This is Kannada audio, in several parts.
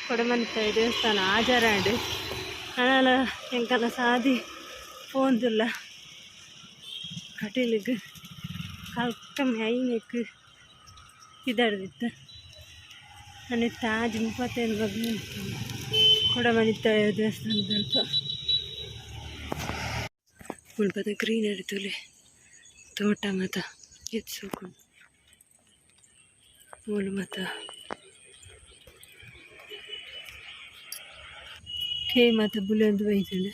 ಕೊಡಮನಿತಾಯ ದೇವಸ್ಥಾನ ಆಜಾರಾಂಡು ಅನಾಲ ಎಂಕಲ್ಲ ಸಾದಿ ಪೋಂದುಲ್ಲ ಕಟೀಲಿಗೆ ಕಲ್ಕಮ್ಮಿ ಐನಕ್ಕೆ ಇದಾಡ್ದಿತ್ತು ಅನ್ನಿತ್ತು ಆಜ್ 35 ಬಗ್ಗೆ ಕೊಡಮನಿತಾಯ ದೇವಸ್ಥಾನದಂತ ಮುಳ್ಪದ ಗ್ರೀನರಿ ತುಲೆ ತೋಟ ಮತ ಎತ್ಸೋಕೊಂಡು ಮೂಲು ಮತ ಕೇ ಮತ ಬುಲಂದು ಬೈತಂಡು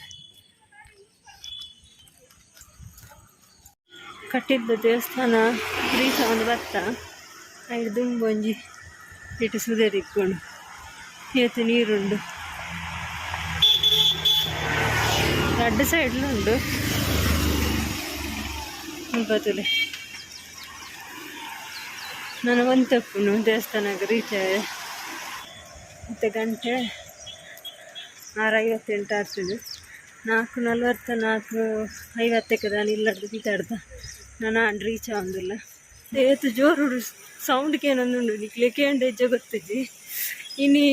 ಕಟ್ಟಿದ್ದ ದೇವಸ್ಥಾನ ರೀಸ ಒಂದು ಬತ್ತ ಐದು ದುಂಬೊಂಜಿ ಇಟ್ಟು ಸುದೇರಿಕ್ಕೊಂಡು ಇವತ್ತು ನೀರುಂಡು ಎರಡು ಸೈಡ್ಲುಂಡು ಮುಲ್ಪತುಲೆ ನಾನು ಒಂದು ತಪ್ಪುನು ದೇವಸ್ಥಾನಕ್ಕೆ ರೀಚ್ ಆದೆ ಮತ್ತು ಗಂಟೆ 6:58 ಆಗ್ತದೆ 4:40 4:50ಕ್ಕೆ ನಾನು ಇಲ್ಲಡ್ದು ಬಿದ್ದಾಡ್ದ ನಾನು ರೀಚ್ ಆಗೋದಿಲ್ಲ ಏತು ಜೋರು ಸೌಂಡ್ಗೆ ಏನೊಂದುಂಡು ನಿಕ್ಲಿಕ್ಕೆ ಹೆಜ್ಜೆ ಗೊತ್ತಿದ್ದಿ ಇನ್ನು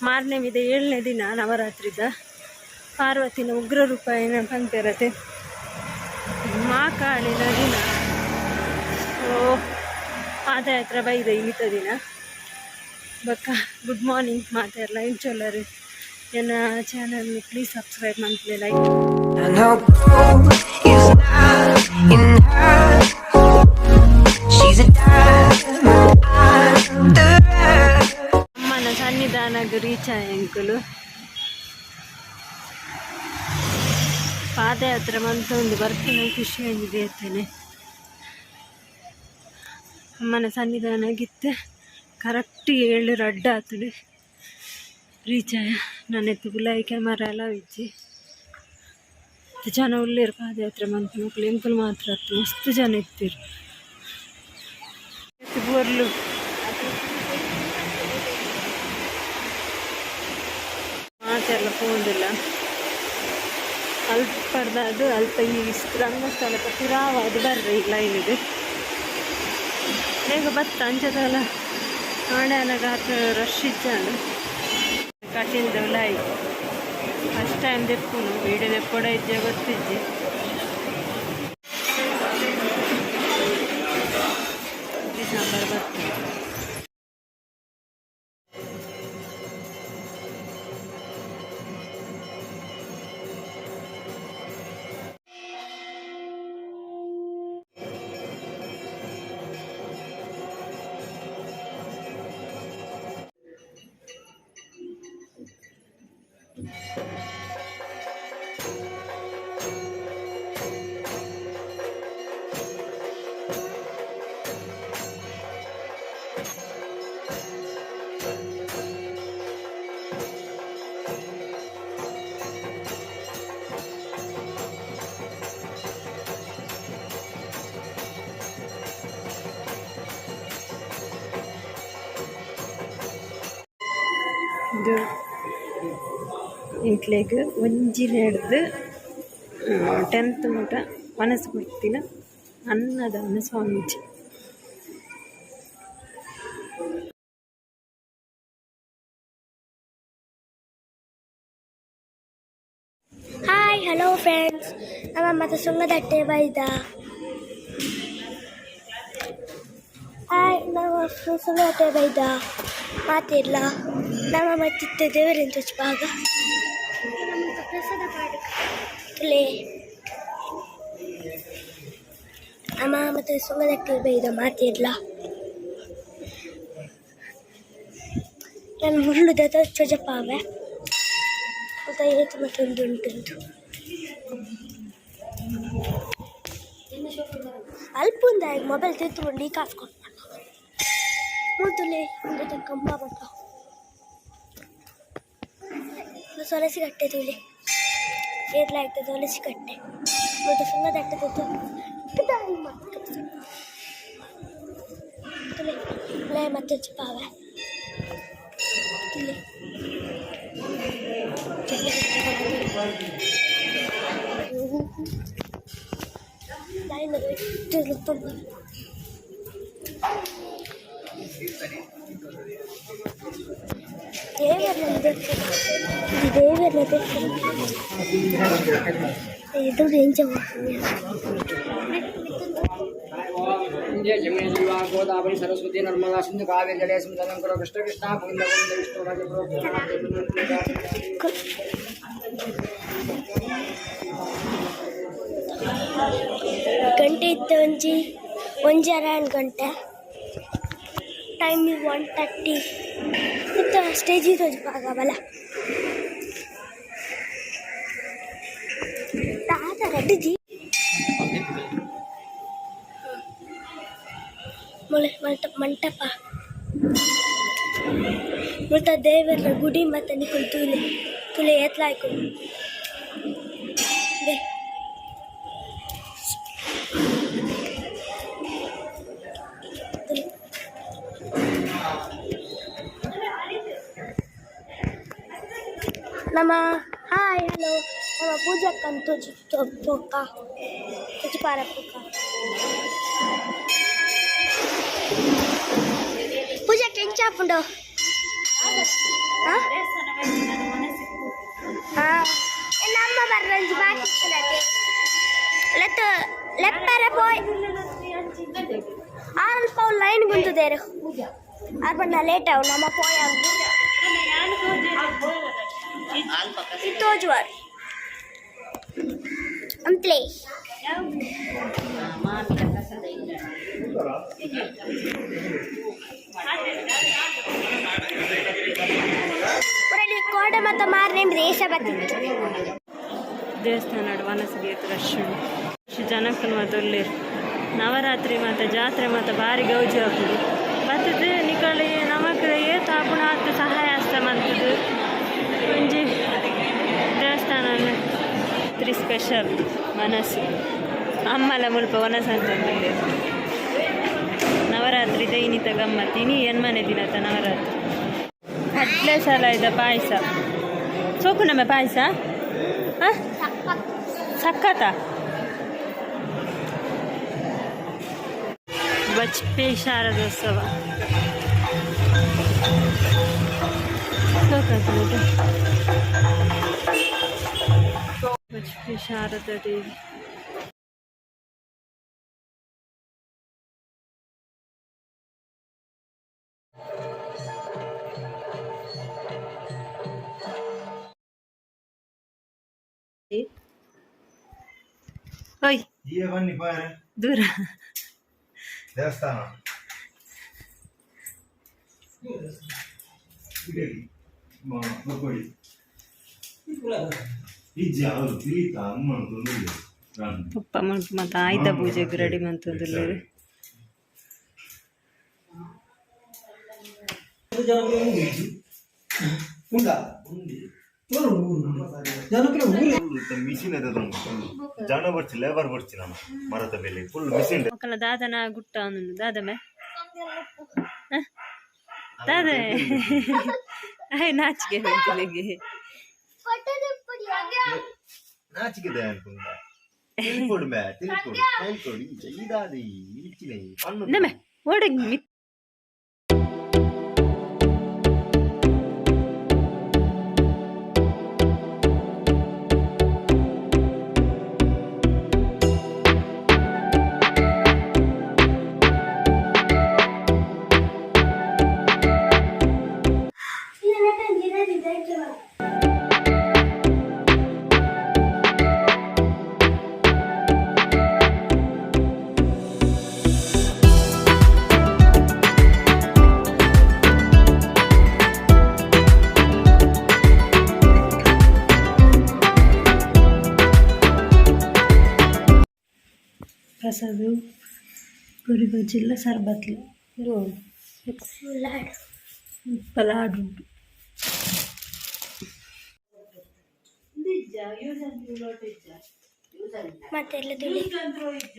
ಮಾರನೇ ಮಿದೆ 7ನೇ ದಿನ ನವರಾತ್ರಿದ ಪಾರ್ವತಿನ ಉಗ್ರ ರೂಪಾಯಿನ ಪಂಕ್ತಿರತೆ ಮಾಕಾಳಿನ ದಿನ ಪಾದಯಾತ್ರೆ ಬೈದ ಇಂಥ ದಿನ ಬಕ್ಕ ಗುಡ್ ಮಾರ್ನಿಂಗ್ ಮಾತೆಲ್ಲ ಇಂಚೊಲ್ಲರು ನನ್ನ ಚಾನಲ್ని ಪ್ಲೀಸ್ ಸಬ್ಸ್ಕ್ರೈಬ್ ಮಾಡ್ತೀವಿ ಲೈಕ್ ಅಮ್ಮನ ಸನ್ನಿಧಾನಕ್ಕೆ ರೀಚ್ ಆಯಂಕುಲು ಪಾದಯಾತ್ರೆ ಮಂತೊಂದು ಬರ್ತೀನಿ ಖುಷಿ ಆಗಿದೆ ಇರ್ತೇನೆ ಅಮ್ಮನ ಸನ್ನಿಧಾನಗಿತ್ತು ಕರೆಕ್ಟ್ 7 ಅಡ್ಡ ಆಗ್ತದೆ ರೀಚ್ ಆಯ ನನ್ನ ಎತ್ತು ಗುಲಾಯಿ ಕ್ಯಾಮರಾ ಎಲ್ಲ ಇಜ್ಜಿ ಜನ ಉಳ್ಳೇರು ಪಾದಯಾತ್ರೆ ಮಂತ್ ಮಕ್ಕಳು ಎಂಕುಲು ಮಾತ್ರ ಹತ್ತು ಮಸ್ತ್ ಜನ ಇರ್ತೀರು ಎತ್ತು ಬೋರ್ಲು ಮಾತೆಲ್ಲ ಹೋಗುದಿಲ್ಲ ಅಲ್ಪರ್ದ ಅದು ಅಲ್ಪ ಈ ರಂಗಸ್ಥಳಕ್ಕೆ ಪುರಾವಾದ ಬರ್ರಿ ಲೈನಿಗೆ ಬೇಗ ಬತ್ತ ಅಂಚದಲ್ಲ ನಾಳೆ ಅನಗಾತ ರಶ್ ಇಚ್ಚಾನು ಕಟ್ಟಿಂದ ಲೈ ಫಸ್ಟ್ ಟೈಮ್ ತೆಪ್ಪುನು ವೀಡಿಯೋ ತೆಪ್ಪೊಡ ಇಜ್ಜೆ ಗೊತ್ತಿಜ್ಜಿ ಡಿಸೆಂಬರ್ ಬರ್ತದೆ ಇದು ಇಂಟ್ಲೆಗ್ ಒಂಜಿನ ಹಿಡ್ದು 10th ಮಟ ಮನಸ್ಸು ಕೊಡ್ತಿನ ಅನ್ನದಾನ ಸ್ವಾಮೀಜಿ ಹಾಯ್ ಹಲೋ ಫ್ರೆಂಡ್ಸ್ ನಮ್ಮ ಮತ್ತೆ ಸುಂಗದಟ್ಟೆ ಬೈದ ಹಾಯ್ ನಮ್ಮ ಸುಂಗದಟ್ಟೆ ಬೈದ ಮಾತಿಲ್ಲ ನಮ್ಮ ಮತ್ತಿತ್ತ ದೇವರಿಂದ ಭಾಗ ನಮ್ಮ ಪ್ರಸಾದ ಪಾಠಲೇ ನಮ್ಮ ಮತ್ತೆ ಸುಂಗದಟ್ಟೆ ಬೈದ ಮಾತಿಲ್ಲ ನಾನು ಮುಳ್ಳುದ ಚೊಜಪಾವೆ ಮತ್ತು ಏತು ಮತ್ತೊಂದು ಉಂಟುಂಟು ಅಲ್ಪುಂದ ಮೊಬೈಲ್ ತೆಗೆದುಕೊಂಡು ಈ ಕಾಸು ಕೊಟ್ಟು ಮೂತುಲೆ ಒಂದು ಕಂಬ ಬಂತ ತುಳಸಿ ಕಟ್ಟೆ ತುಳಿ ಏರ್ಲ ಆಗ್ತದೆ ತುಳಸಿ ಕಟ್ಟೆ ಮತ್ತು ಸುಮ್ಮನೆ ಆಗ್ತದೆ ತುಳಿ ಮತ್ತೆ ಚಿಪ್ಪಾವೆ ತುಳಿ ಇದು ರೇಂಜ್ जमुने जीवा गोदावरी सरस्वती नर्मदा सिंधु कावेरी जलेस्मिन् सन्निधिं कुरु कृष्ण कृष्ण गोविंद गोविंद विष्णु ಗಂಟೆ ಇತ್ತು ಒಂಜಿ ಅರೌಂಡ್ ಗಂಟೆ ಟೈಮ್ 1:30 ಇತ್ತು ಸ್ಟೇಜ್ ತೋಜುಪಾಗವಲ್ಲ ತಾತ ರೆಡ್ಡಿಜಿ ಮೊಳೆ ಮಂಟಪ ಮತ್ತು ದೇವರ ಗುಡಿ ಮತ್ತು ನಿಕುಲು ತುಲೆ ಎತ್ಲಾಯ್ಕು ನಮ್ಮ ಹಾಯ್ ಹಲೋ ನಮ್ಮ ಪೂಜಕ್ಕಂತೂ ಪೊಕ್ಕ ತುಜಿಪಾರ ಪೊಕ್ಕ ಪೂಜಕ್ಕೆ ಹೆಂಗೆ ಚಾಪುಂಡು ನಮ್ಮ ಬರ್ರಂಜಿ ಬಾಕಿ ಲೆಪ್ಪರ ಪೋಯ್ ಅಲ್ಪ ಲೈನ್ ಗುಂತುದೇರು ಅರ್ಬಣ್ಣ ಲೇಟ್ ಅವು ನಮ್ಮ ಪೋಯ ತೋಜುವಾರು ಅಂಪ್ಲೇ ಕೋಟೆ ಮತ್ತು ಮಾರನೇ ದೇಶ ಬರ್ತಿತ್ತು ದೇವಸ್ಥಾನ ವನಸಿಗೆ ರಶ್ ಜನಕ್ಕೂ ಮೊದಲೇರು ನವರಾತ್ರಿ ಮತ್ತು ಜಾತ್ರೆ ಮತ್ತು ಭಾರಿ ಗೌಜಿ ಹಾಕುದು ಬರ್ತದೆ ನಿಕಳಿ ನಮಕ್ಕಳು ಏತು ಹಾಪುಣ ಆಗ್ತದೆ ಸಹಾಯ ಹಸ್ತ ಮಾಡ್ತದೆ ಒಂಜಿ ದೇವಸ್ಥಾನ ತ್ರಿ ಸ್ಪೆಷಲ್ ಮನಸ್ಸು ಅಮ್ಮಲ ಮುಲ್ಪ ವನಸ ಅಂತಂದ್ರೆ ನವರಾತ್ರಿ ದೈನಿತ ಗಮ್ಮತ್ತು ಇನಿ ಎನ್ಮನೆ ದಿನತ ನವರಾತ್ರಿ ಕಡ್ಲೆ ಸಲ ಇದೆ ಪಾಯಸ ಸೋಕು ನಮ್ಮ ಪಾಯಸ ಸಕ್ಕತ್ತ ಬಚ್ಪೆ ಶಾರದೋತ್ಸವ ಬಚ್ಪೆ ಶಾರದಾ ದೇವಿ ಓಯ್ ದೂರ ದೇವಸ್ಥಾನ ಪಪ್ಪ ಮತ್ತು ಆಯ್ದ ಪೂಜೆಗೆ ರೆಡಿ ಮಾಡ್ತಂದಿಲ್ಲ ಮಿಷಿನ್ ಜನ ಬರ್ಚಿ ಲೇಬರ್ ಬರ್ಚಿ ನಮ್ಮ ಮರದ ಬೆಲೆ ಫುಲ್ ಮಿಷಿನ್ ಮಕ್ಕಳ ದಾದನ ಗುಟ್ಟ ಅವನು ದಾದಮೆ ದಾದ ನಾಚಿಕೆ ಹೇಳ್ತಿಲ್ಲಿಗೆ ನಾಚಿಕೆ ಅನ್ಕೊಂಡ ತಿಳ್ಕೊಡು ಬೇ ತಿಳ್ಕೊಡು ಇದಾದಿ ಇಚ್ಚಿನೆ ನಮ್ಮೆ ಓಡಗಿ ప్రసాదు గురి బజ్జీల సర్బత్లు పలాడు ಮಾತೆರ್ಲ ತುಳಿ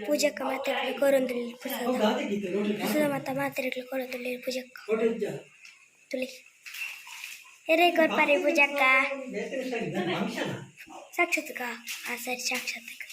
ಪೂಜಕ್ಕ ಮಾತೆರ್ಲ ಕೊರೊಂದುಲಿ ಪ್ರಸಾದ ಮತ್ತ ಮಾತೆರ್ಲ ಕೊರೊಂದುಲಿ ಪೂಜಕ್ಕ ತುಳಿ ಎರೆ ಕೊರ್ಪಾರಿ ಪೂಜಕ್ಕ ಸಾಕ್ಷಾತ್ಕ ಆ ಸರಿ ಸಾಕ್ಷಾತ್ಕ